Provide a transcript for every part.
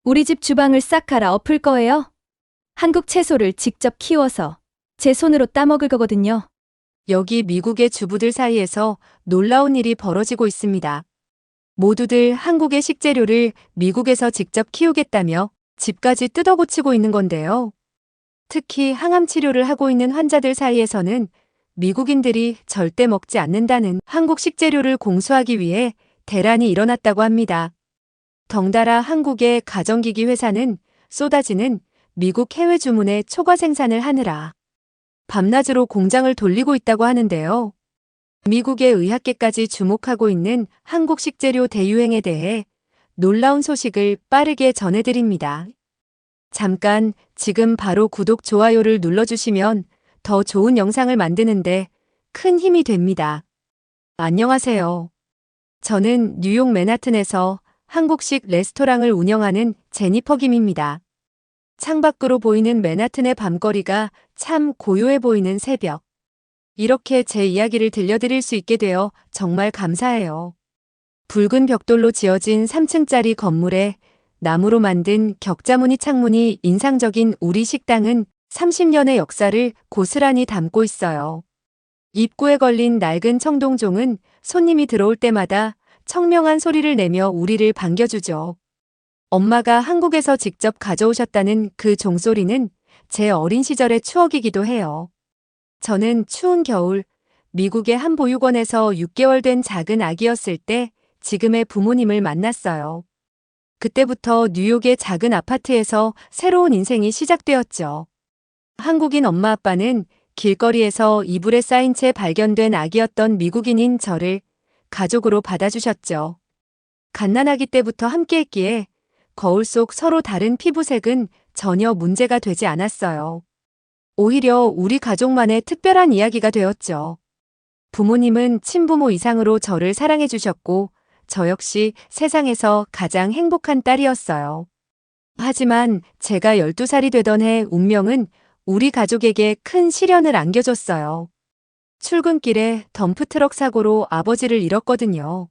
우리 집 주방을 싹 갈아 엎을 거예요. 한국 채소를 직접 키워서 제 손으로 따먹을 거거든요. 여기 미국의 주부들 사이에서 놀라운 일이 벌어지고 있습니다. 모두들 한국의 식재료를 미국에서 직접 키우겠다며 집까지 뜯어고치고 있는 건데요. 특히 항암 치료를 하고 있는 환자들 사이에서는 미국인들이 절대 먹지 않는다는 한국 식재료를 공수하기 위해 대란이 일어났다고 합니다. 덩달아 한국의 가정기기 회사는 쏟아지는 미국 해외 주문에 초과 생산을 하느라 밤낮으로 공장을 돌리고 있다고 하는데요. 미국의 의학계까지 주목하고 있는 한국 식재료 대유행에 대해 놀라운 소식을 빠르게 전해드립니다. 잠깐 지금 바로 구독, 좋아요를 눌러주시면 더 좋은 영상을 만드는데 큰 힘이 됩니다. 안녕하세요. 저는 뉴욕 맨하튼에서 한국식 레스토랑을 운영하는 제니퍼 김입니다. 창밖으로 보이는 맨하튼의 밤거리가 참 고요해 보이는 새벽. 이렇게 제 이야기를 들려드릴 수 있게 되어 정말 감사해요. 붉은 벽돌로 지어진 3층짜리 건물에 나무로 만든 격자무늬 창문이 인상적인 우리 식당은 30년의 역사를 고스란히 담고 있어요. 입구에 걸린 낡은 청동종은 손님이 들어올 때마다 청명한 소리를 내며 우리를 반겨주죠. 엄마가 한국에서 직접 가져오셨다는 그 종소리는 제 어린 시절의 추억이기도 해요. 저는 추운 겨울 미국의 한 보육원에서 6개월 된 작은 아기였을 때 지금의 부모님을 만났어요. 그때부터 뉴욕의 작은 아파트에서 새로운 인생이 시작되었죠. 한국인 엄마 아빠는 길거리에서 이불에 쌓인 채 발견된 아기였던 미국인인 저를 가족으로 받아주셨죠. 갓난아기 때부터 함께했기에 거울 속 서로 다른 피부색은 전혀 문제가 되지 않았어요. 오히려 우리 가족만의 특별한 이야기가 되었죠. 부모님은 친부모 이상으로 저를 사랑해 주셨고 저 역시 세상에서 가장 행복한 딸이었어요. 하지만 제가 12살이 되던 해 운명은 우리 가족에게 큰 시련을 안겨줬어요. 출근길에 덤프트럭 사고로 아버지를 잃었거든요.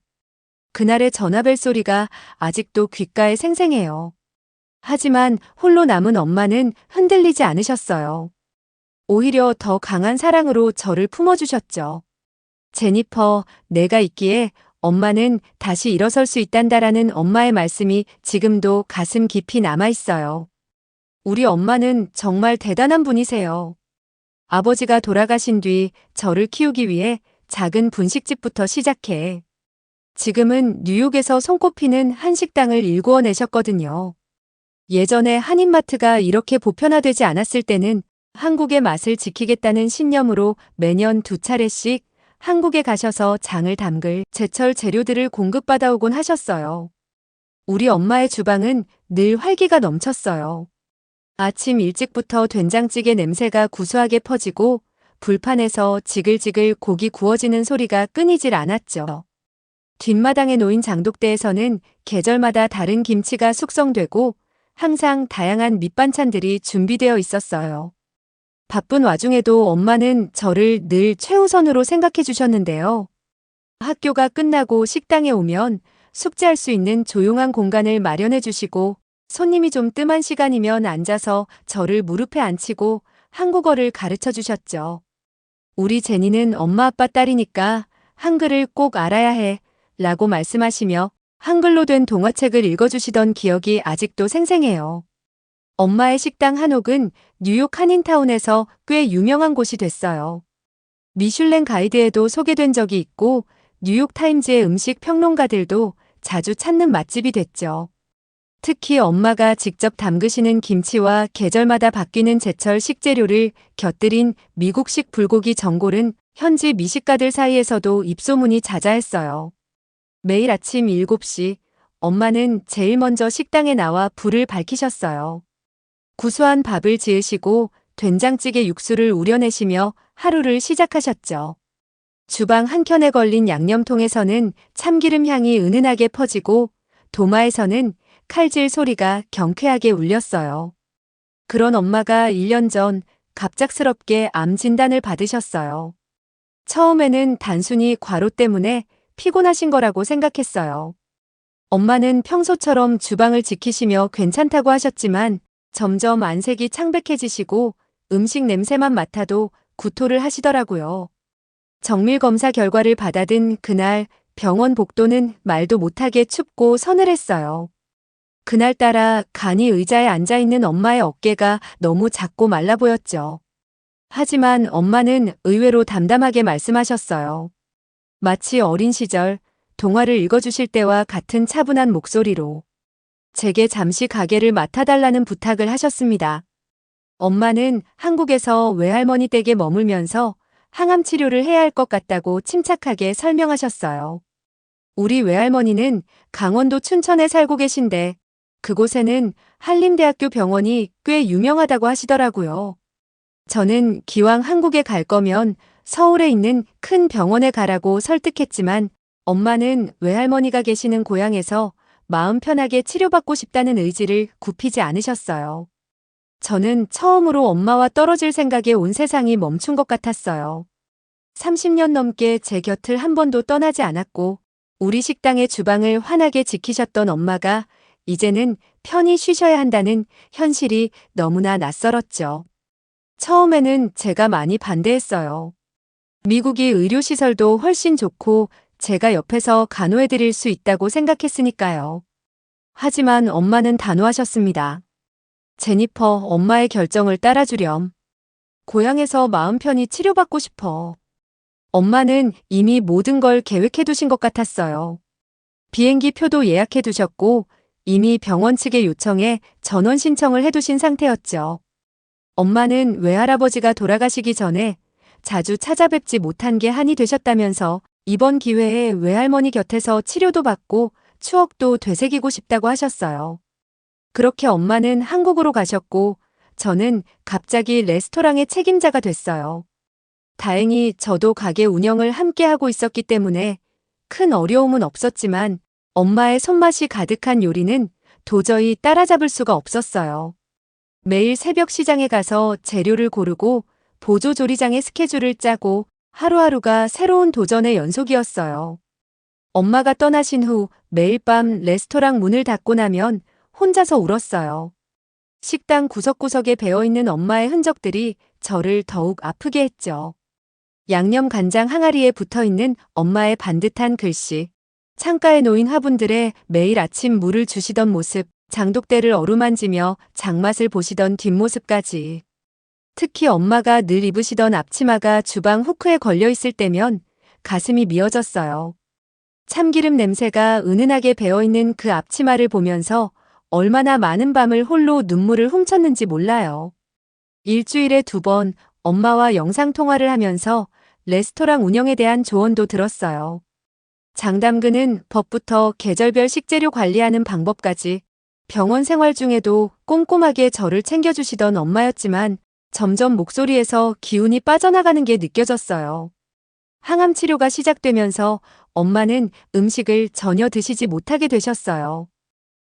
그날의 전화벨 소리가 아직도 귓가에 생생해요. 하지만 홀로 남은 엄마는 흔들리지 않으셨어요. 오히려 더 강한 사랑으로 저를 품어주셨죠. 제니퍼, 내가 있기에 엄마는 다시 일어설 수 있단다라는 엄마의 말씀이 지금도 가슴 깊이 남아있어요. 우리 엄마는 정말 대단한 분이세요. 아버지가 돌아가신 뒤 저를 키우기 위해 작은 분식집부터 시작해 지금은 뉴욕에서 손꼽히는 한식당을 일구어내셨거든요. 예전에 한인마트가 이렇게 보편화되지 않았을 때는 한국의 맛을 지키겠다는 신념으로 매년 2차례씩 한국에 가셔서 장을 담글 제철 재료들을 공급받아오곤 하셨어요. 우리 엄마의 주방은 늘 활기가 넘쳤어요. 아침 일찍부터 된장찌개 냄새가 구수하게 퍼지고 불판에서 지글지글 고기 구워지는 소리가 끊이질 않았죠. 뒷마당에 놓인 장독대에서는 계절마다 다른 김치가 숙성되고 항상 다양한 밑반찬들이 준비되어 있었어요. 바쁜 와중에도 엄마는 저를 늘 최우선으로 생각해 주셨는데요. 학교가 끝나고 식당에 오면 숙제할 수 있는 조용한 공간을 마련해 주시고 손님이 좀 뜸한 시간이면 앉아서 저를 무릎에 앉히고 한국어를 가르쳐 주셨죠. 우리 제니는 엄마 아빠 딸이니까 한글을 꼭 알아야 해 라고 말씀하시며 한글로 된 동화책을 읽어주시던 기억이 아직도 생생해요. 엄마의 식당 한옥은 뉴욕 한인타운에서 꽤 유명한 곳이 됐어요. 미슐랭 가이드에도 소개된 적이 있고 뉴욕 타임즈의 음식 평론가들도 자주 찾는 맛집이 됐죠. 특히 엄마가 직접 담그시는 김치와 계절마다 바뀌는 제철 식재료를 곁들인 미국식 불고기 전골은 현지 미식가들 사이에서도 입소문이 자자했어요. 매일 아침 7시 엄마는 제일 먼저 식당에 나와 불을 밝히셨어요. 구수한 밥을 지으시고 된장찌개 육수를 우려내시며 하루를 시작하셨죠. 주방 한켠에 걸린 양념통에서는 참기름 향이 은은하게 퍼지고 도마에서는 칼질 소리가 경쾌하게 울렸어요. 그런 엄마가 1년 전 갑작스럽게 암 진단을 받으셨어요. 처음에는 단순히 과로 때문에 피곤하신 거라고 생각했어요. 엄마는 평소처럼 주방을 지키시며 괜찮다고 하셨지만 점점 안색이 창백해지시고 음식 냄새만 맡아도 구토를 하시더라고요. 정밀 검사 결과를 받아든 그날 병원 복도는 말도 못하게 춥고 서늘했어요. 그날따라 간이 의자에 앉아있는 엄마의 어깨가 너무 작고 말라 보였죠. 하지만 엄마는 의외로 담담하게 말씀하셨어요. 마치 어린 시절 동화를 읽어주실 때와 같은 차분한 목소리로 제게 잠시 가게를 맡아달라는 부탁을 하셨습니다. 엄마는 한국에서 외할머니 댁에 머물면서 항암 치료를 해야 할 것 같다고 침착하게 설명하셨어요. 우리 외할머니는 강원도 춘천에 살고 계신데 그곳에는 한림대학교 병원이 꽤 유명하다고 하시더라고요. 저는 기왕 한국에 갈 거면 서울에 있는 큰 병원에 가라고 설득했지만 엄마는 외할머니가 계시는 고향에서 마음 편하게 치료받고 싶다는 의지를 굽히지 않으셨어요. 저는 처음으로 엄마와 떨어질 생각에 온 세상이 멈춘 것 같았어요. 30년 넘게 제 곁을 한 번도 떠나지 않았고 우리 식당의 주방을 환하게 지키셨던 엄마가 이제는 편히 쉬셔야 한다는 현실이 너무나 낯설었죠. 처음에는 제가 많이 반대했어요. 미국이 의료시설도 훨씬 좋고 제가 옆에서 간호해드릴 수 있다고 생각했으니까요. 하지만 엄마는 단호하셨습니다. 제니퍼, 엄마의 결정을 따라주렴. 고향에서 마음 편히 치료받고 싶어. 엄마는 이미 모든 걸 계획해두신 것 같았어요. 비행기 표도 예약해두셨고 이미 병원 측에 요청해 전원 신청을 해두신 상태였죠. 엄마는 외할아버지가 돌아가시기 전에 자주 찾아뵙지 못한 게 한이 되셨다면서 이번 기회에 외할머니 곁에서 치료도 받고 추억도 되새기고 싶다고 하셨어요. 그렇게 엄마는 한국으로 가셨고 저는 갑자기 레스토랑의 책임자가 됐어요. 다행히 저도 가게 운영을 함께 하고 있었기 때문에 큰 어려움은 없었지만 엄마의 손맛이 가득한 요리는 도저히 따라잡을 수가 없었어요. 매일 새벽 시장에 가서 재료를 고르고 보조조리장의 스케줄을 짜고 하루하루가 새로운 도전의 연속이었어요. 엄마가 떠나신 후 매일 밤 레스토랑 문을 닫고 나면 혼자서 울었어요. 식당 구석구석에 배어있는 엄마의 흔적들이 저를 더욱 아프게 했죠. 양념 간장 항아리에 붙어있는 엄마의 반듯한 글씨, 창가에 놓인 화분들에 매일 아침 물을 주시던 모습, 장독대를 어루만지며 장맛을 보시던 뒷모습까지. 특히 엄마가 늘 입으시던 앞치마가 주방 후크에 걸려 있을 때면 가슴이 미어졌어요. 참기름 냄새가 은은하게 배어있는 그 앞치마를 보면서 얼마나 많은 밤을 홀로 눈물을 훔쳤는지 몰라요. 일주일에 2번 엄마와 영상통화를 하면서 레스토랑 운영에 대한 조언도 들었어요. 장담그는 법부터 계절별 식재료 관리하는 방법까지 병원 생활 중에도 꼼꼼하게 저를 챙겨주시던 엄마였지만 점점 목소리에서 기운이 빠져나가는 게 느껴졌어요. 항암 치료가 시작되면서 엄마는 음식을 전혀 드시지 못하게 되셨어요.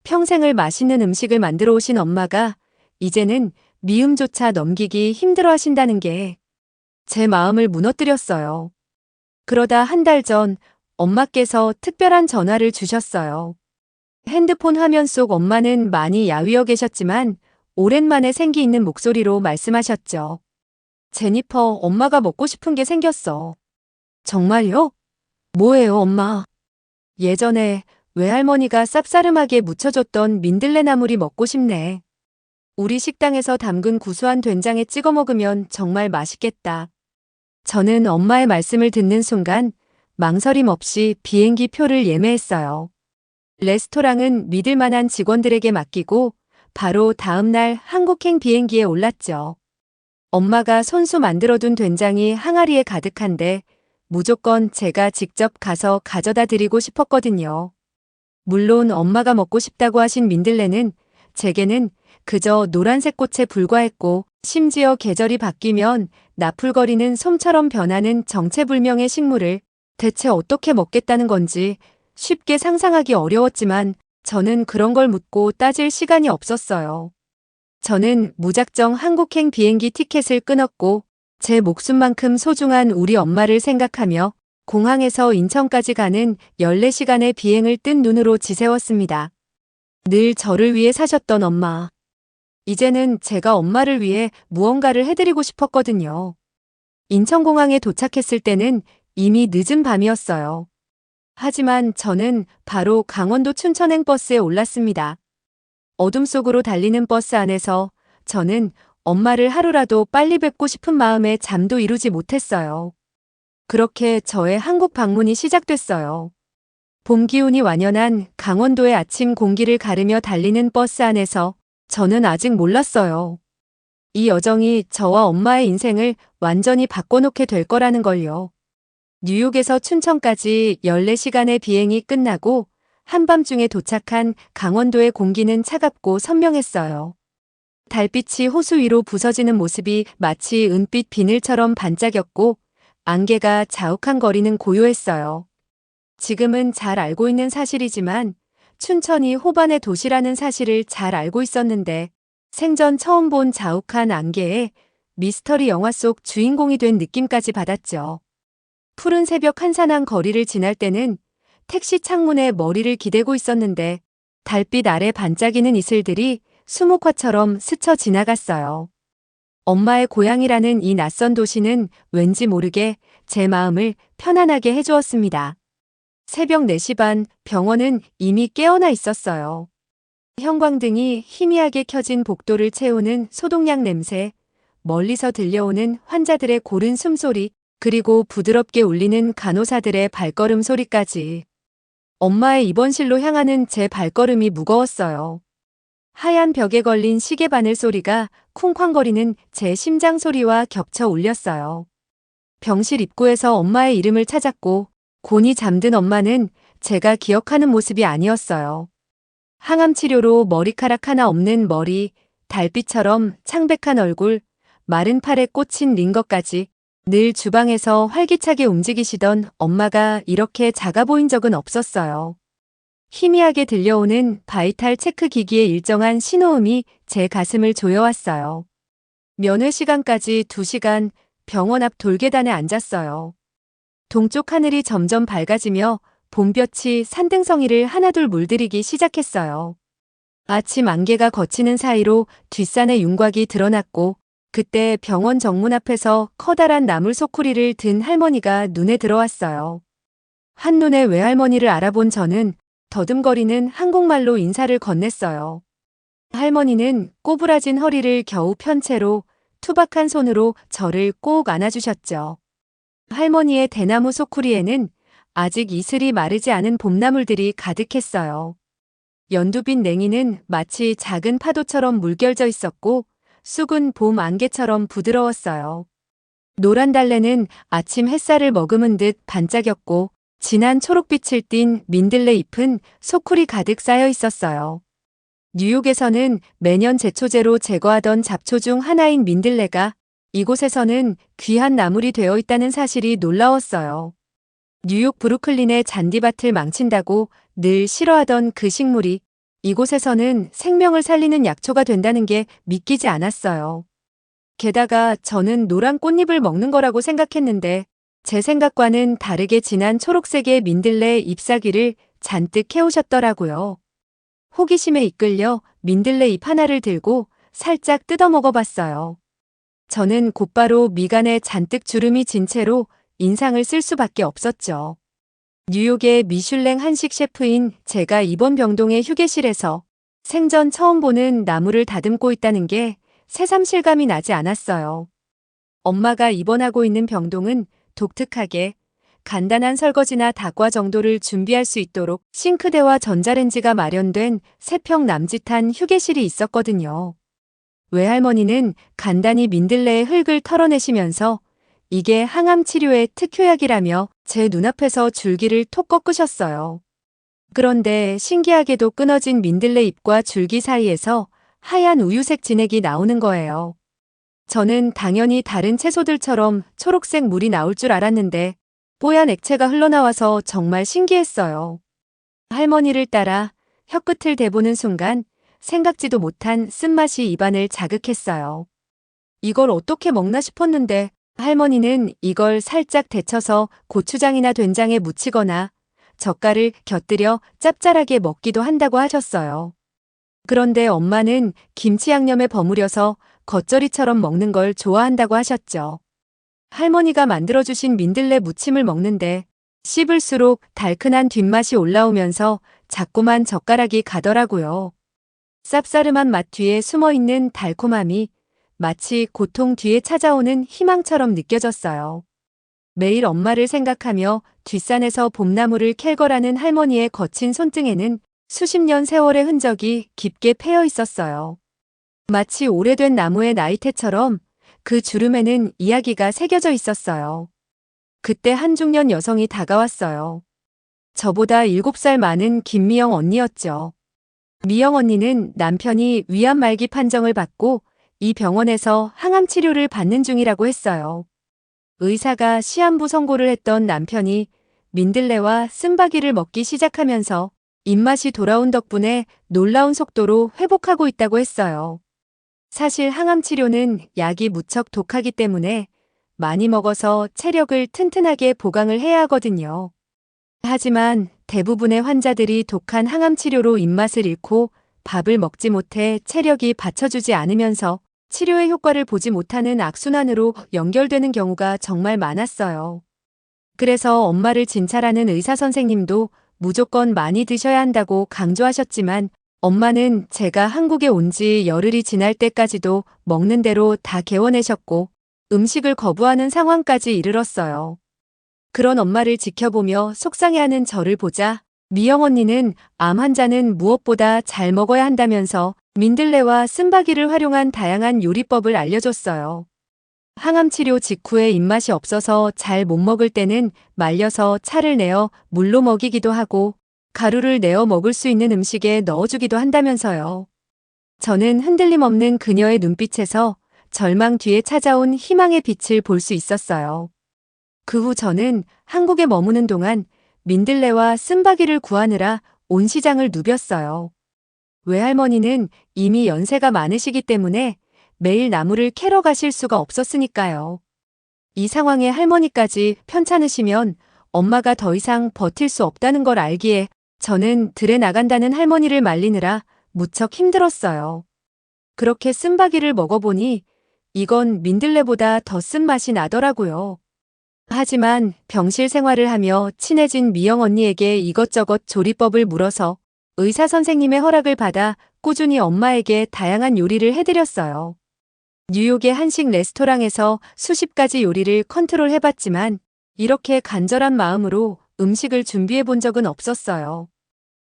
평생을 맛있는 음식을 만들어 오신 엄마가 이제는 미음조차 넘기기 힘들어 하신다는 게 제 마음을 무너뜨렸어요. 그러다 한 달 전 엄마께서 특별한 전화를 주셨어요. 핸드폰 화면 속 엄마는 많이 야위어 계셨지만 오랜만에 생기 있는 목소리로 말씀하셨죠. 제니퍼, 엄마가 먹고 싶은 게 생겼어. 정말요? 뭐예요, 엄마? 예전에 외할머니가 쌉싸름하게 무쳐줬던 민들레 나물이 먹고 싶네. 우리 식당에서 담근 구수한 된장에 찍어 먹으면 정말 맛있겠다. 저는 엄마의 말씀을 듣는 순간 망설임 없이 비행기 표를 예매했어요. 레스토랑은 믿을 만한 직원들에게 맡기고 바로 다음 날 한국행 비행기에 올랐죠. 엄마가 손수 만들어둔 된장이 항아리에 가득한데 무조건 제가 직접 가서 가져다 드리고 싶었거든요. 물론 엄마가 먹고 싶다고 하신 민들레는 제게는 그저 노란색 꽃에 불과했고 심지어 계절이 바뀌면 나풀거리는 솜처럼 변하는 정체불명의 식물을 대체 어떻게 먹겠다는 건지 쉽게 상상하기 어려웠지만 저는 그런 걸 묻고 따질 시간이 없었어요. 저는 무작정 한국행 비행기 티켓을 끊었고 제 목숨만큼 소중한 우리 엄마를 생각하며 공항에서 인천까지 가는 14시간의 비행을 뜬 눈으로 지새웠습니다. 늘 저를 위해 사셨던 엄마. 이제는 제가 엄마를 위해 무언가를 해드리고 싶었거든요. 인천공항에 도착했을 때는 이미 늦은 밤이었어요. 하지만 저는 바로 강원도 춘천행 버스에 올랐습니다. 어둠 속으로 달리는 버스 안에서 저는 엄마를 하루라도 빨리 뵙고 싶은 마음에 잠도 이루지 못했어요. 그렇게 저의 한국 방문이 시작됐어요. 봄 기운이 완연한 강원도의 아침 공기를 가르며 달리는 버스 안에서 저는 아직 몰랐어요. 이 여정이 저와 엄마의 인생을 완전히 바꿔놓게 될 거라는 걸요. 뉴욕에서 춘천까지 14시간의 비행이 끝나고 한밤중에 도착한 강원도의 공기는 차갑고 선명했어요. 달빛이 호수 위로 부서지는 모습이 마치 은빛 비늘처럼 반짝였고 안개가 자욱한거리는 고요했어요. 지금은 잘 알고 있는 사실이지만 춘천이 호반의 도시라는 사실을 잘 알고 있었는데 생전 처음 본 자욱한 안개에 미스터리 영화 속 주인공이 된 느낌까지 받았죠. 푸른 새벽 한산한 거리를 지날 때는 택시 창문에 머리를 기대고 있었는데 달빛 아래 반짝이는 이슬들이 수묵화처럼 스쳐 지나갔어요. 엄마의 고향이라는 이 낯선 도시는 왠지 모르게 제 마음을 편안하게 해주었습니다. 새벽 4시 반 병원은 이미 깨어나 있었어요. 형광등이 희미하게 켜진 복도를 채우는 소독약 냄새, 멀리서 들려오는 환자들의 고른 숨소리, 그리고 부드럽게 울리는 간호사들의 발걸음 소리까지. 엄마의 입원실로 향하는 제 발걸음이 무거웠어요. 하얀 벽에 걸린 시계 바늘 소리가 쿵쾅거리는 제 심장 소리와 겹쳐 울렸어요. 병실 입구에서 엄마의 이름을 찾았고 곤히 잠든 엄마는 제가 기억하는 모습이 아니었어요. 항암 치료로 머리카락 하나 없는 머리, 달빛처럼 창백한 얼굴, 마른 팔에 꽂힌 링거까지 늘 주방에서 활기차게 움직이시던 엄마가 이렇게 작아 보인 적은 없었어요. 희미하게 들려오는 바이탈 체크 기기의 일정한 신호음이 제 가슴을 조여왔어요. 면회 시간까지 2시간 병원 앞 돌계단에 앉았어요. 동쪽 하늘이 점점 밝아지며 봄볕이 산등성이를 하나둘 물들이기 시작했어요. 아침 안개가 걷히는 사이로 뒷산의 윤곽이 드러났고 그때 병원 정문 앞에서 커다란 나물 소쿠리를 든 할머니가 눈에 들어왔어요. 한눈에 외할머니를 알아본 저는 더듬거리는 한국말로 인사를 건넸어요. 할머니는 꼬부라진 허리를 겨우 편 채로 투박한 손으로 저를 꼭 안아주셨죠. 할머니의 대나무 소쿠리에는 아직 이슬이 마르지 않은 봄나물들이 가득했어요. 연두빛 냉이는 마치 작은 파도처럼 물결져 있었고 쑥은 봄 안개처럼 부드러웠어요. 노란 달래는 아침 햇살을 머금은 듯 반짝였고 진한 초록빛을 띤 민들레 잎은 소쿠리 가득 쌓여 있었어요. 뉴욕에서는 매년 제초제로 제거하던 잡초 중 하나인 민들레가 이곳에서는 귀한 나물이 되어 있다는 사실이 놀라웠어요. 뉴욕 브루클린의 잔디밭을 망친다고 늘 싫어하던 그 식물이 이곳에서는 생명을 살리는 약초가 된다는 게 믿기지 않았어요. 게다가 저는 노란 꽃잎을 먹는 거라고 생각했는데 제 생각과는 다르게 진한 초록색의 민들레 잎사귀를 잔뜩 캐오셨더라고요. 호기심에 이끌려 민들레 잎 하나를 들고 살짝 뜯어 먹어봤어요. 저는 곧바로 미간에 잔뜩 주름이 진 채로 인상을 쓸 수밖에 없었죠. 뉴욕의 미슐랭 한식 셰프인 제가 이번 병동의 휴게실에서 생전 처음 보는 나물을 다듬고 있다는 게 새삼 실감이 나지 않았어요. 엄마가 입원하고 있는 병동은 독특하게 간단한 설거지나 다과 정도를 준비할 수 있도록 싱크대와 전자레인지가 마련된 3평 남짓한 휴게실이 있었거든요. 외할머니는 간단히 민들레의 흙을 털어내시면서 이게 항암 치료의 특효약이라며 제 눈앞에서 줄기를 톡 꺾으셨어요. 그런데 신기하게도 끊어진 민들레 잎과 줄기 사이에서 하얀 우유색 진액이 나오는 거예요. 저는 당연히 다른 채소들처럼 초록색 물이 나올 줄 알았는데 뽀얀 액체가 흘러나와서 정말 신기했어요. 할머니를 따라 혀끝을 대보는 순간 생각지도 못한 쓴맛이 입안을 자극했어요. 이걸 어떻게 먹나 싶었는데 할머니는 이걸 살짝 데쳐서 고추장이나 된장에 무치거나 젓갈을 곁들여 짭짤하게 먹기도 한다고 하셨어요. 그런데 엄마는 김치 양념에 버무려서 겉절이처럼 먹는 걸 좋아한다고 하셨죠. 할머니가 만들어주신 민들레 무침을 먹는데 씹을수록 달큰한 뒷맛이 올라오면서 자꾸만 젓가락이 가더라고요. 쌉싸름한 맛 뒤에 숨어있는 달콤함이 마치 고통 뒤에 찾아오는 희망처럼 느껴졌어요. 매일 엄마를 생각하며 뒷산에서 봄나무를 캘 거라는 할머니의 거친 손등에는 수십 년 세월의 흔적이 깊게 패여 있었어요. 마치 오래된 나무의 나이테처럼 그 주름에는 이야기가 새겨져 있었어요. 그때 한 중년 여성이 다가왔어요. 저보다 7살 많은 김미영 언니였죠. 미영 언니는 남편이 위암 말기 판정을 받고 이 병원에서 항암 치료를 받는 중이라고 했어요. 의사가 시한부 선고를 했던 남편이 민들레와 쓴바귀를 먹기 시작하면서 입맛이 돌아온 덕분에 놀라운 속도로 회복하고 있다고 했어요. 사실 항암 치료는 약이 무척 독하기 때문에 많이 먹어서 체력을 튼튼하게 보강을 해야 하거든요. 하지만 대부분의 환자들이 독한 항암 치료로 입맛을 잃고 밥을 먹지 못해 체력이 받쳐주지 않으면서 치료의 효과를 보지 못하는 악순환으로 연결되는 경우가 정말 많았어요. 그래서 엄마를 진찰하는 의사 선생님도 무조건 많이 드셔야 한다고 강조하셨지만 엄마는 제가 한국에 온 지 열흘이 지날 때까지도 먹는 대로 다 개워내셨고 음식을 거부하는 상황까지 이르렀어요. 그런 엄마를 지켜보며 속상해하는 저를 보자 미영 언니는 암 환자는 무엇보다 잘 먹어야 한다면서 민들레와 쓴바귀를 활용한 다양한 요리법을 알려줬어요. 항암 치료 직후에 입맛이 없어서 잘 못 먹을 때는 말려서 차를 내어 물로 먹이기도 하고 가루를 내어 먹을 수 있는 음식에 넣어주기도 한다면서요. 저는 흔들림 없는 그녀의 눈빛에서 절망 뒤에 찾아온 희망의 빛을 볼 수 있었어요. 그 후 저는 한국에 머무는 동안 민들레와 쓴바귀를 구하느라 온 시장을 누볐어요. 외할머니는 이미 연세가 많으시기 때문에 매일 나무를 캐러 가실 수가 없었으니까요. 이 상황에 할머니까지 편찮으시면 엄마가 더 이상 버틸 수 없다는 걸 알기에 저는 들에 나간다는 할머니를 말리느라 무척 힘들었어요. 그렇게 쓴바귀를 먹어보니 이건 민들레보다 더 쓴맛이 나더라고요. 하지만 병실 생활을 하며 친해진 미영 언니에게 이것저것 조리법을 물어서 의사 선생님의 허락을 받아 꾸준히 엄마에게 다양한 요리를 해드렸어요. 뉴욕의 한식 레스토랑에서 수십 가지 요리를 컨트롤 해봤지만 이렇게 간절한 마음으로 음식을 준비해 본 적은 없었어요.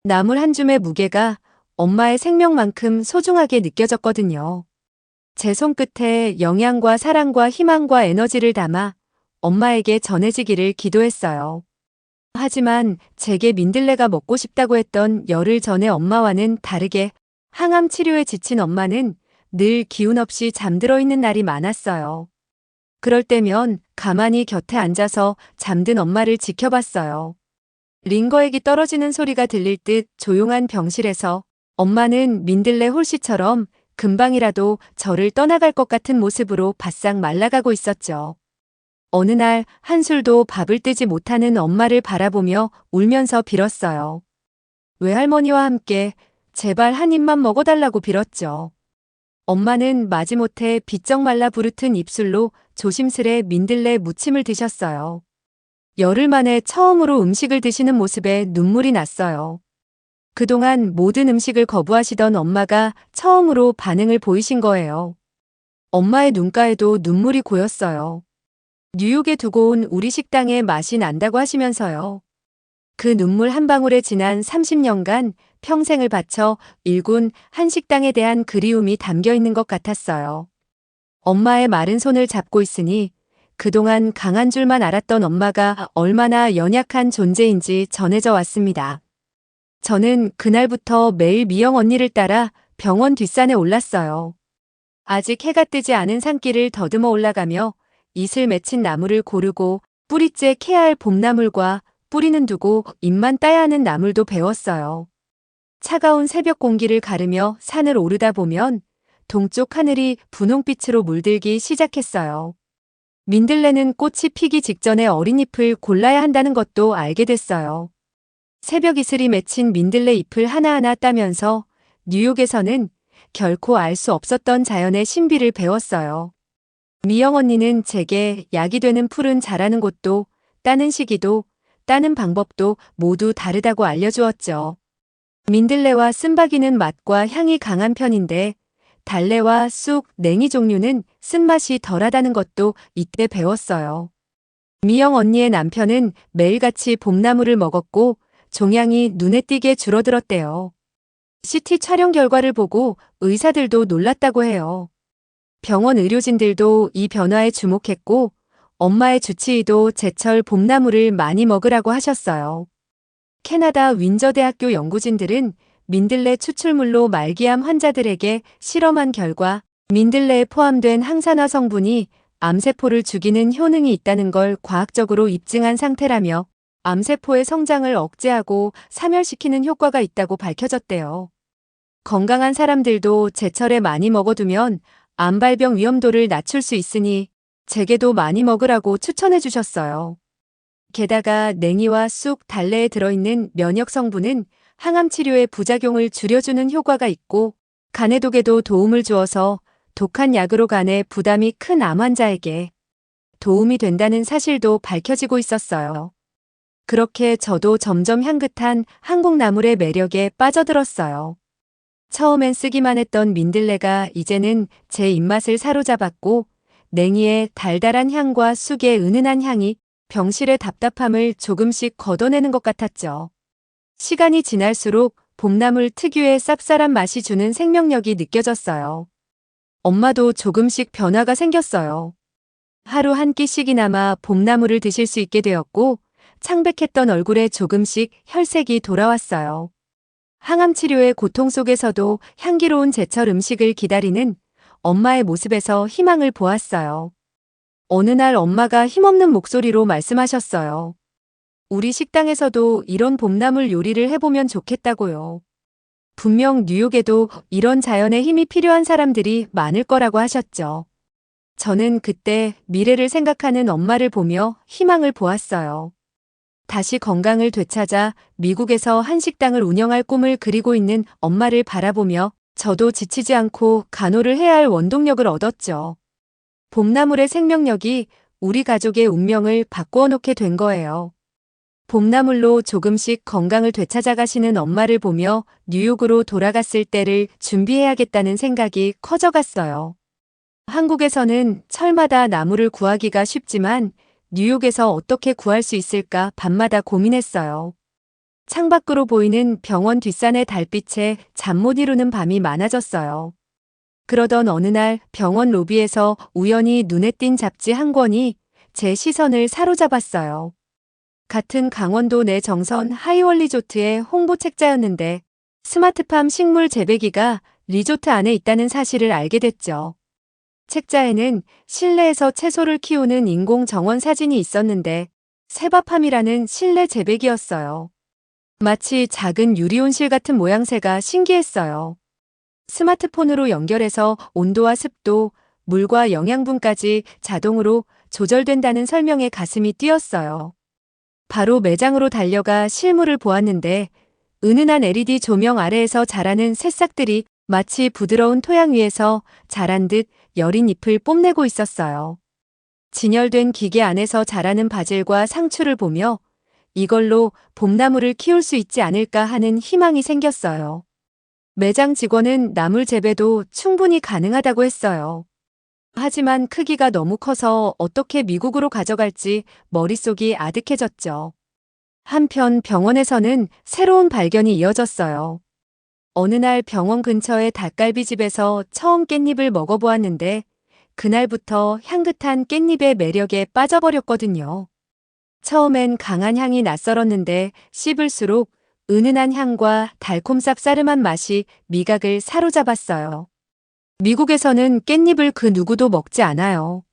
나물 한 줌의 무게가 엄마의 생명만큼 소중하게 느껴졌거든요. 제 손끝에 영양과 사랑과 희망과 에너지를 담아 엄마에게 전해지기를 기도했어요. 하지만 제게 민들레가 먹고 싶다고 했던 열흘 전의 엄마와는 다르게 항암 치료에 지친 엄마는 늘 기운 없이 잠들어 있는 날이 많았어요. 그럴 때면 가만히 곁에 앉아서 잠든 엄마를 지켜봤어요. 링거액이 떨어지는 소리가 들릴 듯 조용한 병실에서 엄마는 민들레 홀씨처럼 금방이라도 저를 떠나갈 것 같은 모습으로 바싹 말라가고 있었죠. 어느 날 한술도 밥을 뜨지 못하는 엄마를 바라보며 울면서 빌었어요. 외할머니와 함께 제발 한 입만 먹어달라고 빌었죠. 엄마는 마지못해 비쩍 말라 부르튼 입술로 조심스레 민들레 무침을 드셨어요. 열흘 만에 처음으로 음식을 드시는 모습에 눈물이 났어요. 그동안 모든 음식을 거부하시던 엄마가 처음으로 반응을 보이신 거예요. 엄마의 눈가에도 눈물이 고였어요. 뉴욕에 두고 온 우리 식당에 맛이 난다고 하시면서요. 그 눈물 한 방울에 지난 30년간 평생을 바쳐 일군 한식당에 대한 그리움이 담겨 있는 것 같았어요. 엄마의 마른 손을 잡고 있으니 그동안 강한 줄만 알았던 엄마가 얼마나 연약한 존재인지 전해져 왔습니다. 저는 그날부터 매일 미영 언니를 따라 병원 뒷산에 올랐어요. 아직 해가 뜨지 않은 산길을 더듬어 올라가며 이슬 맺힌 나무를 고르고 뿌리째 캐야 할 봄나물과 뿌리는 두고 잎만 따야 하는 나물도 배웠어요. 차가운 새벽 공기를 가르며 산을 오르다 보면 동쪽 하늘이 분홍빛으로 물들기 시작했어요. 민들레는 꽃이 피기 직전에 어린 잎을 골라야 한다는 것도 알게 됐어요. 새벽 이슬이 맺힌 민들레 잎을 하나하나 따면서 뉴욕에서는 결코 알 수 없었던 자연의 신비를 배웠어요. 미영 언니는 제게 약이 되는 풀은 자라는 곳도, 따는 시기도, 따는 방법도 모두 다르다고 알려주었죠. 민들레와 쓴바귀는 맛과 향이 강한 편인데 달래와 쑥, 냉이 종류는 쓴맛이 덜하다는 것도 이때 배웠어요. 미영 언니의 남편은 매일같이 봄나물을 먹었고 종양이 눈에 띄게 줄어들었대요. CT 촬영 결과를 보고 의사들도 놀랐다고 해요. 병원 의료진들도 이 변화에 주목했고 엄마의 주치의도 제철 봄나물을 많이 먹으라고 하셨어요. 캐나다 윈저대학교 연구진들은 민들레 추출물로 말기암 환자들에게 실험한 결과 민들레에 포함된 항산화 성분이 암세포를 죽이는 효능이 있다는 걸 과학적으로 입증한 상태라며 암세포의 성장을 억제하고 사멸시키는 효과가 있다고 밝혀졌대요. 건강한 사람들도 제철에 많이 먹어두면 암 발병 위험도를 낮출 수 있으니 제게도 많이 먹으라고 추천해 주셨어요. 게다가 냉이와 쑥, 달래에 들어있는 면역 성분은 항암 치료의 부작용을 줄여주는 효과가 있고 간해독에도 도움을 주어서 독한 약으로 간에 부담이 큰 암 환자에게 도움이 된다는 사실도 밝혀지고 있었어요. 그렇게 저도 점점 향긋한 한국 나물의 매력에 빠져들었어요. 처음엔 쓰기만 했던 민들레가 이제는 제 입맛을 사로잡았고 냉이의 달달한 향과 쑥의 은은한 향이 병실의 답답함을 조금씩 걷어내는 것 같았죠. 시간이 지날수록 봄나물 특유의 쌉쌀한 맛이 주는 생명력이 느껴졌어요. 엄마도 조금씩 변화가 생겼어요. 하루 한 끼씩이나마 봄나물을 드실 수 있게 되었고 창백했던 얼굴에 조금씩 혈색이 돌아왔어요. 항암 치료의 고통 속에서도 향기로운 제철 음식을 기다리는 엄마의 모습에서 희망을 보았어요. 어느 날 엄마가 힘없는 목소리로 말씀하셨어요. 우리 식당에서도 이런 봄나물 요리를 해보면 좋겠다고요. 분명 뉴욕에도 이런 자연의 힘이 필요한 사람들이 많을 거라고 하셨죠. 저는 그때 미래를 생각하는 엄마를 보며 희망을 보았어요. 다시 건강을 되찾아 미국에서 한식당을 운영할 꿈을 그리고 있는 엄마를 바라보며 저도 지치지 않고 간호를 해야 할 원동력을 얻었죠. 봄나물의 생명력이 우리 가족의 운명을 바꾸어 놓게 된 거예요. 봄나물로 조금씩 건강을 되찾아가시는 엄마를 보며 뉴욕으로 돌아갔을 때를 준비해야겠다는 생각이 커져갔어요. 한국에서는 철마다 나물을 구하기가 쉽지만 뉴욕에서 어떻게 구할 수 있을까 밤마다 고민했어요. 창밖으로 보이는 병원 뒷산의 달빛에 잠 못 이루는 밤이 많아졌어요. 그러던 어느 날 병원 로비에서 우연히 눈에 띈 잡지 한 권이 제 시선을 사로잡았어요. 같은 강원도 내 정선 하이월 리조트의 홍보 책자였는데 스마트팜 식물 재배기가 리조트 안에 있다는 사실을 알게 됐죠. 책자에는 실내에서 채소를 키우는 인공 정원 사진이 있었는데 세바팜이라는 실내 재배기였어요. 마치 작은 유리온실 같은 모양새가 신기했어요. 스마트폰으로 연결해서 온도와 습도, 물과 영양분까지 자동으로 조절된다는 설명에 가슴이 뛰었어요. 바로 매장으로 달려가 실물을 보았는데 은은한 LED 조명 아래에서 자라는 새싹들이 마치 부드러운 토양 위에서 자란 듯 여린 잎을 뽐내고 있었어요. 진열된 기계 안에서 자라는 바질과 상추를 보며 이걸로 봄나물을 키울 수 있지 않을까 하는 희망이 생겼어요. 매장 직원은 나물 재배도 충분히 가능하다고 했어요. 하지만 크기가 너무 커서 어떻게 미국으로 가져갈지 머릿속이 아득해졌죠. 한편 병원에서는 새로운 발견이 이어졌어요. 어느 날 병원 근처의 닭갈비집에서 처음 깻잎을 먹어보았는데 그날부터 향긋한 깻잎의 매력에 빠져버렸거든요. 처음엔 강한 향이 낯설었는데 씹을수록 은은한 향과 달콤 쌉싸름한 맛이 미각을 사로잡았어요. 미국에서는 깻잎을 그 누구도 먹지 않아요.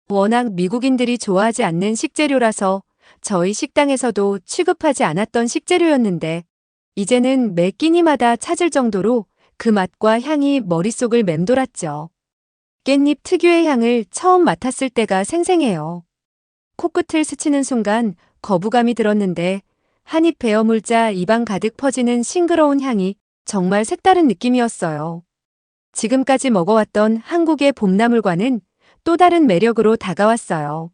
워낙 미국인들이 좋아하지 않는 식재료라서 저희 식당에서도 취급하지 않았던 식재료였는데 이제는 매 끼니마다 찾을 정도로 그 맛과 향이 머릿속을 맴돌았죠. 깻잎 특유의 향을 처음 맡았을 때가 생생해요. 코끝을 스치는 순간 거부감이 들었는데 한 입 베어 물자 입안 가득 퍼지는 싱그러운 향이 정말 색다른 느낌이었어요. 지금까지 먹어왔던 한국의 봄나물과는 또 다른 매력으로 다가왔어요.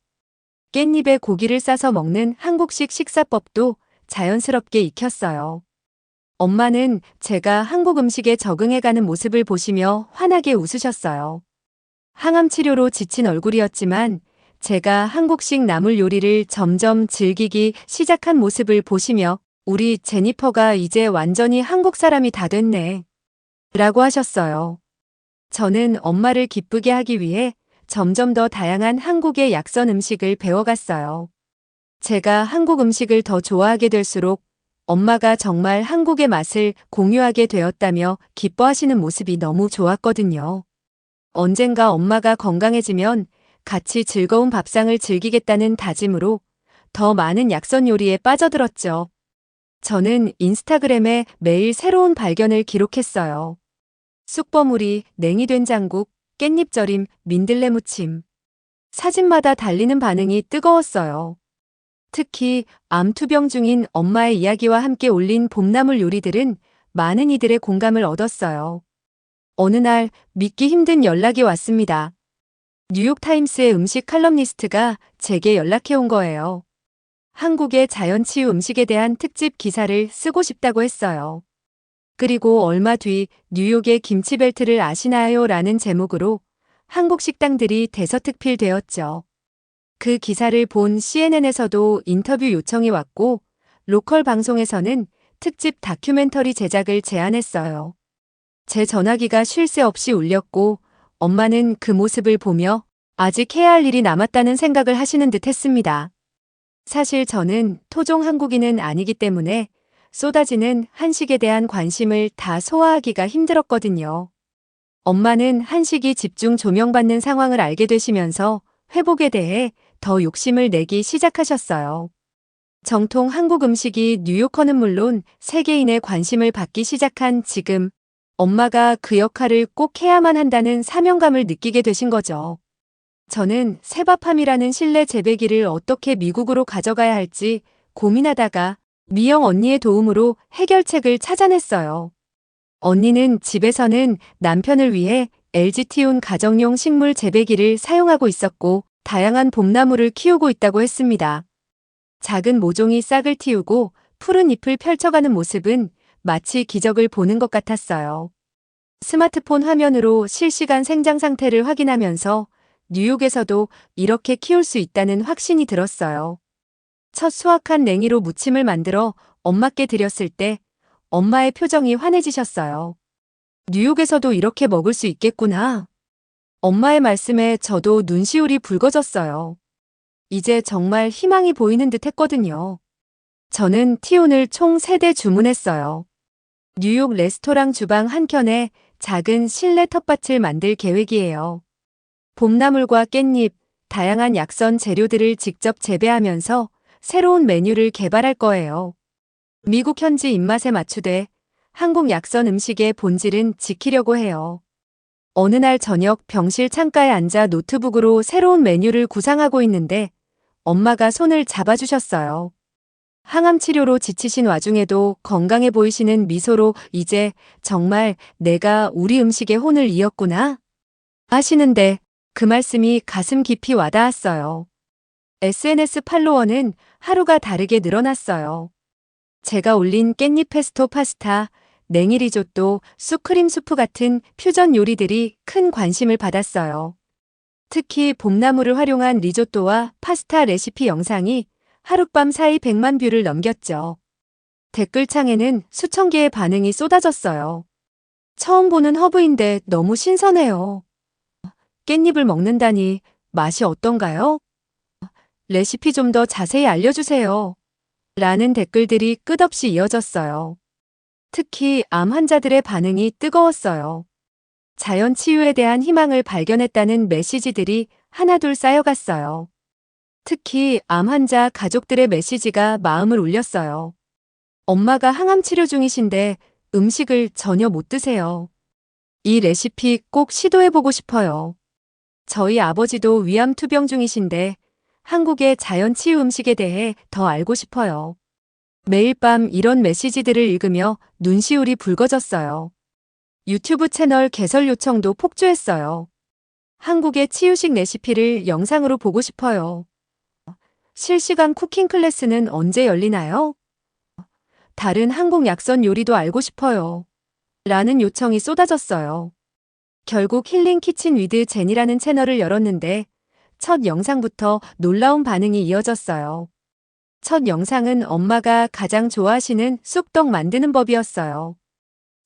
깻잎에 고기를 싸서 먹는 한국식 식사법도 자연스럽게 익혔어요. 엄마는 제가 한국 음식에 적응해가는 모습을 보시며 환하게 웃으셨어요. 항암 치료로 지친 얼굴이었지만 제가 한국식 나물 요리를 점점 즐기기 시작한 모습을 보시며 우리 제니퍼가 이제 완전히 한국 사람이 다 됐네. 라고 하셨어요. 저는 엄마를 기쁘게 하기 위해 점점 더 다양한 한국의 약선 음식을 배워갔어요. 제가 한국 음식을 더 좋아하게 될수록 엄마가 정말 한국의 맛을 공유하게 되었다며 기뻐하시는 모습이 너무 좋았거든요. 언젠가 엄마가 건강해지면 같이 즐거운 밥상을 즐기겠다는 다짐으로 더 많은 약선 요리에 빠져들었죠. 저는 인스타그램에 매일 새로운 발견을 기록했어요. 쑥버무리, 냉이된장국, 깻잎절임, 민들레무침. 사진마다 달리는 반응이 뜨거웠어요. 특히 암투병 중인 엄마의 이야기와 함께 올린 봄나물 요리들은 많은 이들의 공감을 얻었어요. 어느 날 믿기 힘든 연락이 왔습니다. 뉴욕타임스의 음식 칼럼니스트가 제게 연락해 온 거예요. 한국의 자연치유 음식에 대한 특집 기사를 쓰고 싶다고 했어요. 그리고 얼마 뒤 뉴욕의 김치벨트를 아시나요? 라는 제목으로 한국 식당들이 대서특필되었죠. 그 기사를 본 CNN에서도 인터뷰 요청이 왔고 로컬 방송에서는 특집 다큐멘터리 제작을 제안했어요. 제 전화기가 쉴 새 없이 울렸고 엄마는 그 모습을 보며 아직 해야 할 일이 남았다는 생각을 하시는 듯 했습니다. 사실 저는 토종 한국인은 아니기 때문에 쏟아지는 한식에 대한 관심을 다 소화하기가 힘들었거든요. 엄마는 한식이 집중 조명받는 상황을 알게 되시면서 회복에 대해 더 욕심을 내기 시작하셨어요. 정통 한국 음식이 뉴요커는 물론 세계인의 관심을 받기 시작한 지금 엄마가 그 역할을 꼭 해야만 한다는 사명감을 느끼게 되신 거죠. 저는 세바팜이라는 실내 재배기를 어떻게 미국으로 가져가야 할지 고민하다가 미영 언니의 도움으로 해결책을 찾아냈어요. 언니는 집에서는 남편을 위해 LG티온 가정용 식물 재배기를 사용하고 있었고 다양한 봄나물을 키우고 있다고 했습니다. 작은 모종이 싹을 틔우고 푸른 잎을 펼쳐가는 모습은 마치 기적을 보는 것 같았어요. 스마트폰 화면으로 실시간 생장 상태를 확인하면서 뉴욕에서도 이렇게 키울 수 있다는 확신이 들었어요. 첫 수확한 냉이로 무침을 만들어 엄마께 드렸을 때 엄마의 표정이 환해지셨어요. 뉴욕에서도 이렇게 먹을 수 있겠구나. 엄마의 말씀에 저도 눈시울이 붉어졌어요. 이제 정말 희망이 보이는 듯 했거든요. 저는 티온을 총 3대 주문했어요. 뉴욕 레스토랑 주방 한켠에 작은 실내 텃밭을 만들 계획이에요. 봄나물과 깻잎, 다양한 약선 재료들을 직접 재배하면서 새로운 메뉴를 개발할 거예요. 미국 현지 입맛에 맞추되 한국 약선 음식의 본질은 지키려고 해요. 어느 날 저녁 병실 창가에 앉아 노트북으로 새로운 메뉴를 구상하고 있는데 엄마가 손을 잡아주셨어요. 항암 치료로 지치신 와중에도 건강해 보이시는 미소로 이제 정말 내가 우리 음식의 혼을 이었구나 하시는데 그 말씀이 가슴 깊이 와닿았어요. SNS 팔로워는 하루가 다르게 늘어났어요. 제가 올린 깻잎 페스토 파스타, 냉이 리조또, 쑥크림 수프 같은 퓨전 요리들이 큰 관심을 받았어요. 특히 봄나물을 활용한 리조또와 파스타 레시피 영상이 하룻밤 사이 100만 뷰를 넘겼죠. 댓글창에는 수천 개의 반응이 쏟아졌어요. 처음 보는 허브인데 너무 신선해요. 깻잎을 먹는다니 맛이 어떤가요? 레시피 좀 더 자세히 알려주세요. 라는 댓글들이 끝없이 이어졌어요. 특히 암 환자들의 반응이 뜨거웠어요. 자연 치유에 대한 희망을 발견했다는 메시지들이 하나둘 쌓여갔어요. 특히 암 환자 가족들의 메시지가 마음을 울렸어요. 엄마가 항암 치료 중이신데 음식을 전혀 못 드세요. 이 레시피 꼭 시도해보고 싶어요. 저희 아버지도 위암 투병 중이신데 한국의 자연 치유 음식에 대해 더 알고 싶어요. 매일 밤 이런 메시지들을 읽으며 눈시울이 붉어졌어요. 유튜브 채널 개설 요청도 폭주했어요. 한국의 치유식 레시피를 영상으로 보고 싶어요. 실시간 쿠킹 클래스는 언제 열리나요? 다른 한국 약선 요리도 알고 싶어요. 라는 요청이 쏟아졌어요. 결국 힐링 키친 위드 제니라는 채널을 열었는데 첫 영상부터 놀라운 반응이 이어졌어요. 첫 영상은 엄마가 가장 좋아하시는 쑥떡 만드는 법이었어요.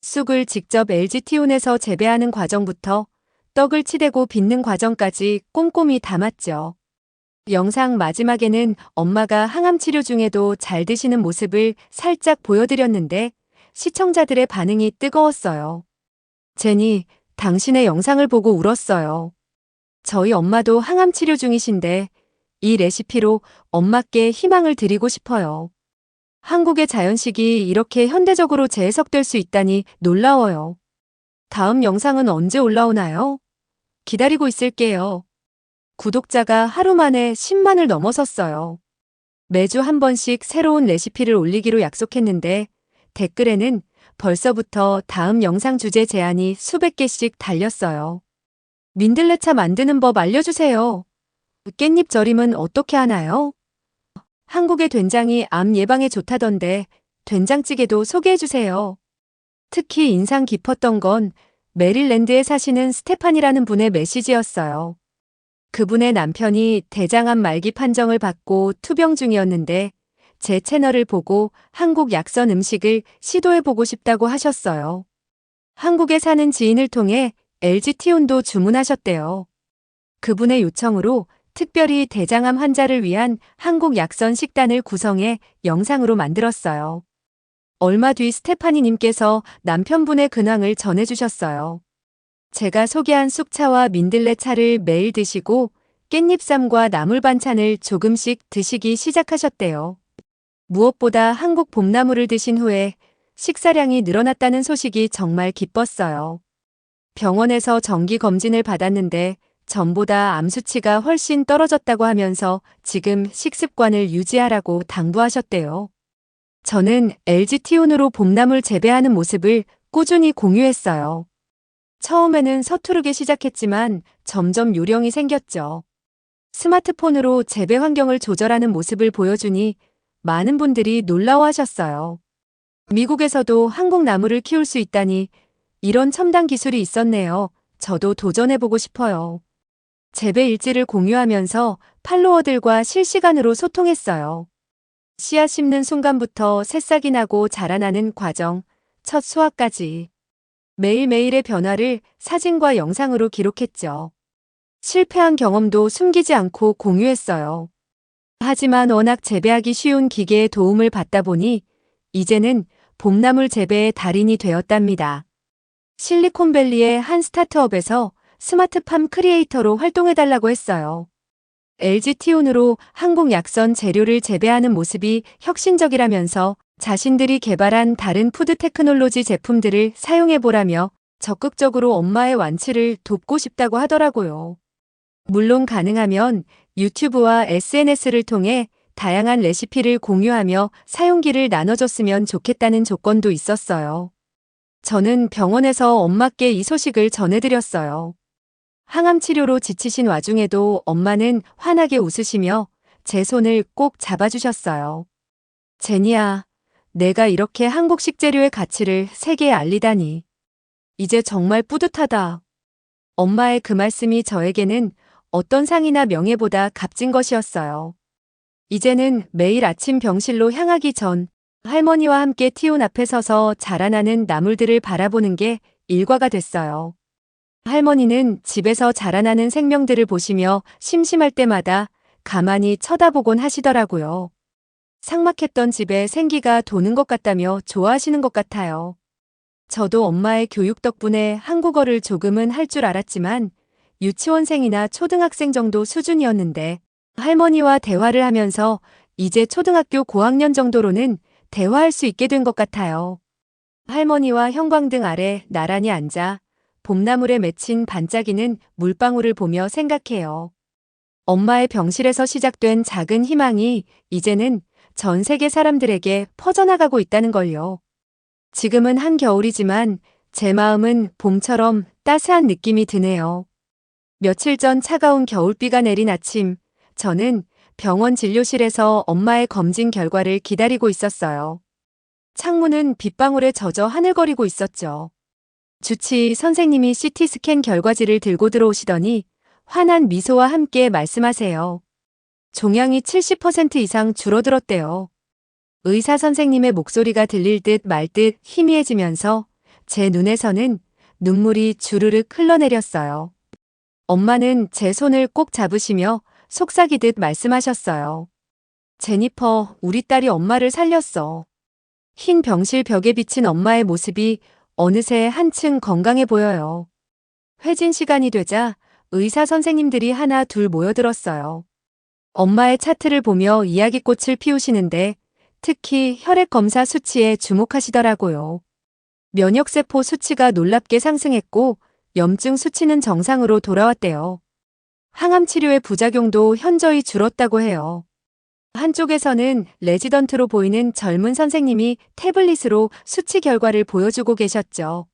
쑥을 직접 LG티온에서 재배하는 과정부터 떡을 치대고 빚는 과정까지 꼼꼼히 담았죠. 영상 마지막에는 엄마가 항암 치료 중에도 잘 드시는 모습을 살짝 보여드렸는데 시청자들의 반응이 뜨거웠어요. 제니, 당신의 영상을 보고 울었어요. 저희 엄마도 항암 치료 중이신데 이 레시피로 엄마께 희망을 드리고 싶어요. 한국의 자연식이 이렇게 현대적으로 재해석될 수 있다니 놀라워요. 다음 영상은 언제 올라오나요? 기다리고 있을게요. 구독자가 하루 만에 10만을 넘어섰어요. 매주 한 번씩 새로운 레시피를 올리기로 약속했는데 댓글에는 벌써부터 다음 영상 주제 제안이 수백 개씩 달렸어요. 민들레차 만드는 법 알려주세요. 깻잎 절임은 어떻게 하나요? 한국의 된장이 암 예방에 좋다던데 된장찌개도 소개해주세요. 특히 인상 깊었던 건 메릴랜드에 사시는 스테판이라는 분의 메시지였어요. 그분의 남편이 대장암 말기 판정을 받고 투병 중이었는데 제 채널을 보고 한국 약선 음식을 시도해보고 싶다고 하셨어요. 한국에 사는 지인을 통해 LG티온도 주문하셨대요. 그분의 요청으로 특별히 대장암 환자를 위한 한국 약선 식단을 구성해 영상으로 만들었어요. 얼마 뒤 스테파니님께서 남편분의 근황을 전해주셨어요. 제가 소개한 쑥차와 민들레차를 매일 드시고 깻잎쌈과 나물 반찬을 조금씩 드시기 시작하셨대요. 무엇보다 한국 봄나물을 드신 후에 식사량이 늘어났다는 소식이 정말 기뻤어요. 병원에서 정기 검진을 받았는데 전보다 암 수치가 훨씬 떨어졌다고 하면서 지금 식습관을 유지하라고 당부하셨대요. 저는 LG티온으로 봄나물 재배하는 모습을 꾸준히 공유했어요. 처음에는 서투르게 시작했지만 점점 요령이 생겼죠. 스마트폰으로 재배 환경을 조절하는 모습을 보여주니 많은 분들이 놀라워하셨어요. 미국에서도 한국 나물을 키울 수 있다니 이런 첨단 기술이 있었네요. 저도 도전해보고 싶어요. 재배 일지를 공유하면서 팔로워들과 실시간으로 소통했어요. 씨앗 심는 순간부터 새싹이 나고 자라나는 과정, 첫 수확까지. 매일매일의 변화를 사진과 영상으로 기록했죠. 실패한 경험도 숨기지 않고 공유했어요. 하지만 워낙 재배하기 쉬운 기계의 도움을 받다 보니 이제는 봄나물 재배의 달인이 되었답니다. 실리콘밸리의 한 스타트업에서 스마트팜 크리에이터로 활동해달라고 했어요. LG티온으로 한국 약선 재료를 재배하는 모습이 혁신적이라면서 자신들이 개발한 다른 푸드 테크놀로지 제품들을 사용해보라며 적극적으로 엄마의 완치를 돕고 싶다고 하더라고요. 물론 가능하면 유튜브와 SNS를 통해 다양한 레시피를 공유하며 사용기를 나눠줬으면 좋겠다는 조건도 있었어요. 저는 병원에서 엄마께 이 소식을 전해드렸어요. 항암 치료로 지치신 와중에도 엄마는 환하게 웃으시며 제 손을 꼭 잡아주셨어요. 제니야, 내가 이렇게 한국 식재료의 가치를 세계에 알리다니. 이제 정말 뿌듯하다. 엄마의 그 말씀이 저에게는 어떤 상이나 명예보다 값진 것이었어요. 이제는 매일 아침 병실로 향하기 전 할머니와 함께 티온 앞에 서서 자라나는 나물들을 바라보는 게 일과가 됐어요. 할머니는 집에서 자라나는 생명들을 보시며 심심할 때마다 가만히 쳐다보곤 하시더라고요. 삭막했던 집에 생기가 도는 것 같다며 좋아하시는 것 같아요. 저도 엄마의 교육 덕분에 한국어를 조금은 할 줄 알았지만 유치원생이나 초등학생 정도 수준이었는데 할머니와 대화를 하면서 이제 초등학교 고학년 정도로는 대화할 수 있게 된 것 같아요. 할머니와 형광등 아래 나란히 앉아 봄나물에 맺힌 반짝이는 물방울을 보며 생각해요. 엄마의 병실에서 시작된 작은 희망이 이제는 전 세계 사람들에게 퍼져나가고 있다는 걸요. 지금은 한겨울이지만 제 마음은 봄처럼 따스한 느낌이 드네요. 며칠 전 차가운 겨울비가 내린 아침, 저는 병원 진료실에서 엄마의 검진 결과를 기다리고 있었어요. 창문은 빗방울에 젖어 하늘거리고 있었죠. 주치 선생님이 CT 스캔 결과지를 들고 들어오시더니 환한 미소와 함께 말씀하세요. 종양이 70% 이상 줄어들었대요. 의사 선생님의 목소리가 들릴 듯 말 듯 희미해지면서 제 눈에서는 눈물이 주르륵 흘러내렸어요. 엄마는 제 손을 꼭 잡으시며 속삭이듯 말씀하셨어요. 제니퍼, 우리 딸이 엄마를 살렸어. 흰 병실 벽에 비친 엄마의 모습이 어느새 한층 건강해 보여요. 회진 시간이 되자 의사 선생님들이 하나 둘 모여들었어요. 엄마의 차트를 보며 이야기꽃을 피우시는데 특히 혈액 검사 수치에 주목하시더라고요. 면역세포 수치가 놀랍게 상승했고 염증 수치는 정상으로 돌아왔대요. 항암 치료의 부작용도 현저히 줄었다고 해요. 한쪽에서는 레지던트로 보이는 젊은 선생님이 태블릿으로 수치 결과를 보여주고 계셨죠.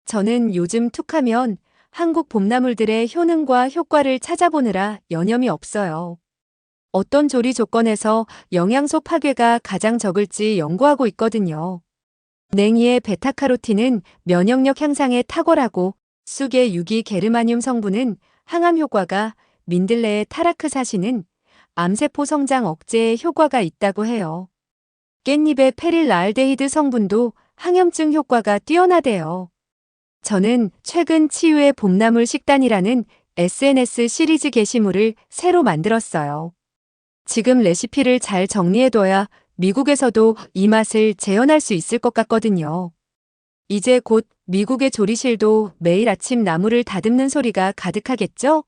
저는 요즘 툭하면 한국 봄나물들의 효능과 효과를 찾아보느라 여념이 없어요. 어떤 조리 조건에서 영양소 파괴가 가장 적을지 연구하고 있거든요. 냉이의 베타카로틴은 면역력 향상에 탁월하고 쑥의 유기게르마늄 성분은 항암 효과가, 민들레의 타라크사신은 암세포 성장 억제에 효과가 있다고 해요. 깻잎의 페릴알데히드 성분도 항염증 효과가 뛰어나대요. 저는 최근 치유의 봄나물 식단이라는 SNS 시리즈 게시물을 새로 만들었어요. 지금 레시피를 잘 정리해둬야 미국에서도 이 맛을 재현할 수 있을 것 같거든요. 이제 곧 미국의 조리실도 매일 아침 나물을 다듬는 소리가 가득하겠죠?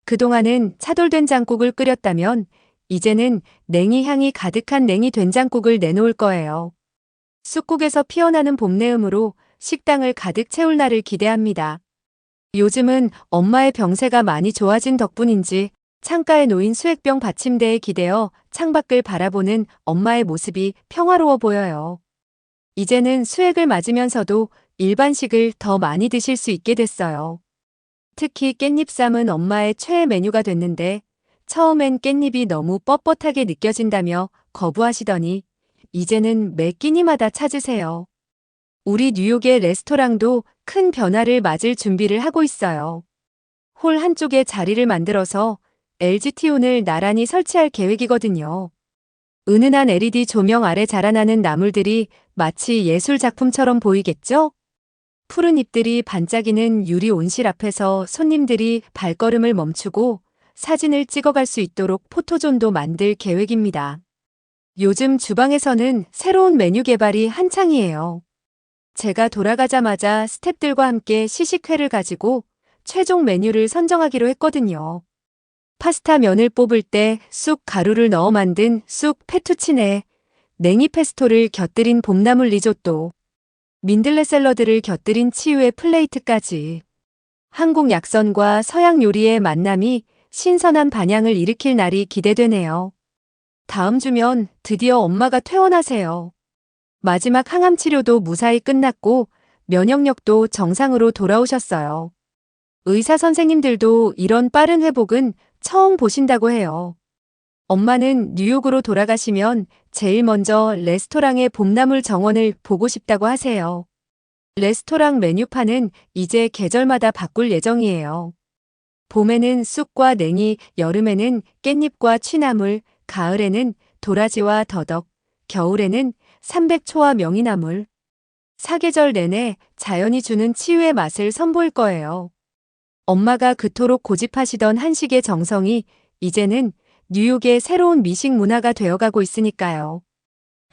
그동안은 차돌된장국을 끓였다면 이제는 냉이 향이 가득한 냉이 된장국을 내놓을 거예요. 쑥국에서 피어나는 봄내음으로 식당을 가득 채울 날을 기대합니다. 요즘은 엄마의 병세가 많이 좋아진 덕분인지 창가에 놓인 수액병 받침대에 기대어 창밖을 바라보는 엄마의 모습이 평화로워 보여요. 이제는 수액을 맞으면서도 일반식을 더 많이 드실 수 있게 됐어요. 특히 깻잎쌈은 엄마의 최애 메뉴가 됐는데 처음엔 깻잎이 너무 뻣뻣하게 느껴진다며 거부하시더니 이제는 매 끼니마다 찾으세요. 우리 뉴욕의 레스토랑도 큰 변화를 맞을 준비를 하고 있어요. 홀 한쪽에 자리를 만들어서 LG티온을 나란히 설치할 계획이거든요. 은은한 LED 조명 아래 자라나는 나물들이 마치 예술 작품처럼 보이겠죠? 푸른 잎들이 반짝이는 유리 온실 앞에서 손님들이 발걸음을 멈추고 사진을 찍어갈 수 있도록 포토존도 만들 계획입니다. 요즘 주방에서는 새로운 메뉴 개발이 한창이에요. 제가 돌아가자마자 스태프들과 함께 시식회를 가지고 최종 메뉴를 선정하기로 했거든요. 파스타 면을 뽑을 때 쑥 가루를 넣어 만든 쑥 페투치네, 냉이 페스토를 곁들인 봄나물 리조또, 민들레 샐러드를 곁들인 치유의 플레이트까지. 한국 약선과 서양 요리의 만남이 신선한 반향을 일으킬 날이 기대되네요. 다음 주면 드디어 엄마가 퇴원하세요. 마지막 항암 치료도 무사히 끝났고 면역력도 정상으로 돌아오셨어요. 의사 선생님들도 이런 빠른 회복은 처음 보신다고 해요. 엄마는 뉴욕으로 돌아가시면 제일 먼저 레스토랑의 봄나물 정원을 보고 싶다고 하세요. 레스토랑 메뉴판은 이제 계절마다 바꿀 예정이에요. 봄에는 쑥과 냉이, 여름에는 깻잎과 취나물, 가을에는 도라지와 더덕, 겨울에는 삼백초와 명이나물. 사계절 내내 자연이 주는 치유의 맛을 선보일 거예요. 엄마가 그토록 고집하시던 한식의 정성이 이제는 뉴욕의 새로운 미식 문화가 되어가고 있으니까요.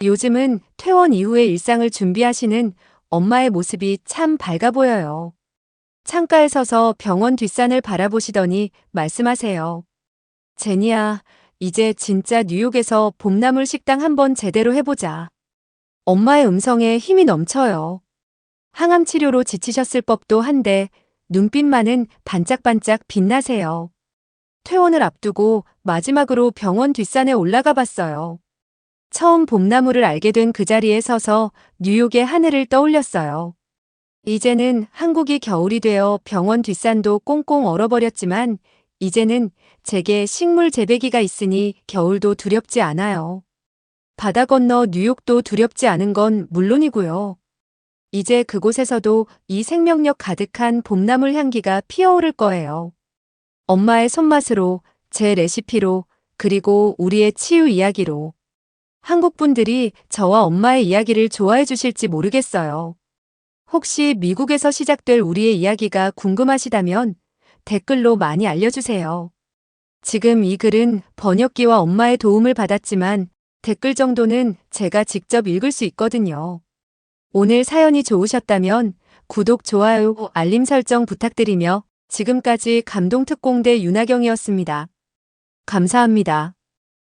요즘은 퇴원 이후의 일상을 준비하시는 엄마의 모습이 참 밝아 보여요. 창가에 서서 병원 뒷산을 바라보시더니 말씀하세요. 제니야, 이제 진짜 뉴욕에서 봄나물 식당 한번 제대로 해보자. 엄마의 음성에 힘이 넘쳐요. 항암 치료로 지치셨을 법도 한데 눈빛만은 반짝반짝 빛나세요. 퇴원을 앞두고 마지막으로 병원 뒷산에 올라가 봤어요. 처음 봄나무를 알게 된 그 자리에 서서 뉴욕의 하늘을 떠올렸어요. 이제는 한국이 겨울이 되어 병원 뒷산도 꽁꽁 얼어버렸지만 이제는 제게 식물 재배기가 있으니 겨울도 두렵지 않아요. 바다 건너 뉴욕도 두렵지 않은 건 물론이고요. 이제 그곳에서도 이 생명력 가득한 봄나물 향기가 피어오를 거예요. 엄마의 손맛으로, 제 레시피로, 그리고 우리의 치유 이야기로. 한국 분들이 저와 엄마의 이야기를 좋아해 주실지 모르겠어요. 혹시 미국에서 시작될 우리의 이야기가 궁금하시다면 댓글로 많이 알려주세요. 지금 이 글은 번역기와 엄마의 도움을 받았지만 댓글 정도는 제가 직접 읽을 수 있거든요. 오늘 사연이 좋으셨다면 구독, 좋아요, 알림 설정 부탁드리며 지금까지 감동특공대 윤하경이었습니다. 감사합니다.